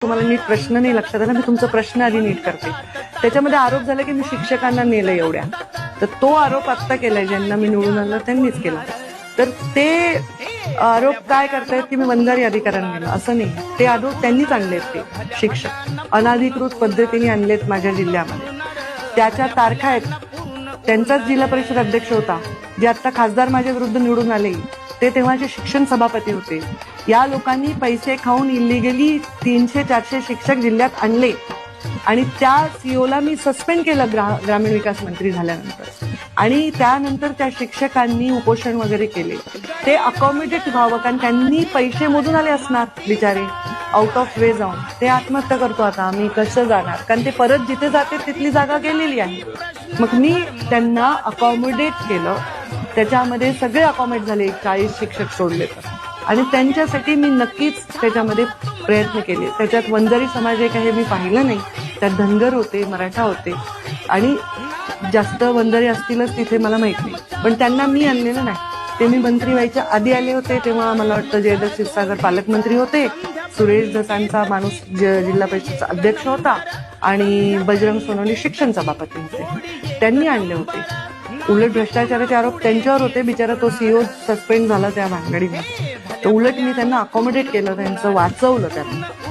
तुम्हाला नीट प्रश्न नाही लक्षात आला, मी तुमचा प्रश्न आधी नीट करते. त्याच्यामध्ये आरोप झाला की मी शिक्षकांना नेलं एवढ्या. तर तो आरोप आत्ता केलाय, ज्यांना मी निवडून आणलं त्यांनीच केला. तर ते आरोप काय करतायत की मी वंजारी अधिकाऱ्यांना नेलं, असं नाही. ते आरोप त्यांनीच आणलेत. ते शिक्षक अनधिकृत पद्धतीने आणलेत माझ्या जिल्ह्यामध्ये. त्याच्या तारखा आहेत. त्यांचाच जिल्हा परिषद अध्यक्ष होता, जे आता खासदार माझ्या विरुद्ध निवडून आले, ते तेव्हाचे शिक्षण सभापती होते. या लोकांनी पैसे खाऊन इलिगली 300-400 शिक्षक जिल्ह्यात आणले आणि त्या सीओला मी सस्पेंड केलं ग्रामीण विकास मंत्री झाल्यानंतर. आणि त्यानंतर त्या शिक्षकांनी उपोषण वगैरे केले. ते अकॉमोडेट व्हावं, कारण त्यांनी पैसे मोजून आले असणार बिचारे, आउट ऑफ वे जाऊन. ते आत्महत्या करतो आता, आम्ही कसं जाणार, कारण ते परत जिथे जाते तिथली जागा गेलेली आहे. मग मी त्यांना अकॉमोडेट केलं. त्याच्यामध्ये सगळे अकॉमोडेट झाले, 40 शिक्षक सोडले तर. आणि त्यांच्यासाठी मी नक्कीच त्याच्यामध्ये प्रयत्न केले. त्याच्यात वंजारी समाज एक आहे, मी पाहिलं नाही. त्यात धनगर होते, मराठा होते आणि जास्त वंजारी असतीलच तिथे, मला माहित नाही. पण त्यांना मी आणलेलं नाही. ते मी मंत्री व्हायच्या आधी आले होते, तेव्हा मला वाटतं जयदत्त क्षीरसागर पालकमंत्री होते, सुरेश दसांचा माणूस जिल्हा परिषदचा अध्यक्ष होता आणि बजरंग सोनवणे शिक्षण सभापती होते. त्यांनी आणले होते. उलट भ्रष्टाचाराचे आरोप त्यांच्यावर होते. बिचारा तो सीओ सस्पेंड झाला त्या भानगडीमध्ये. तर उलट मी त्यांना अकॉमोडेट केलं, त्यांचं वाचवलं त्यांना.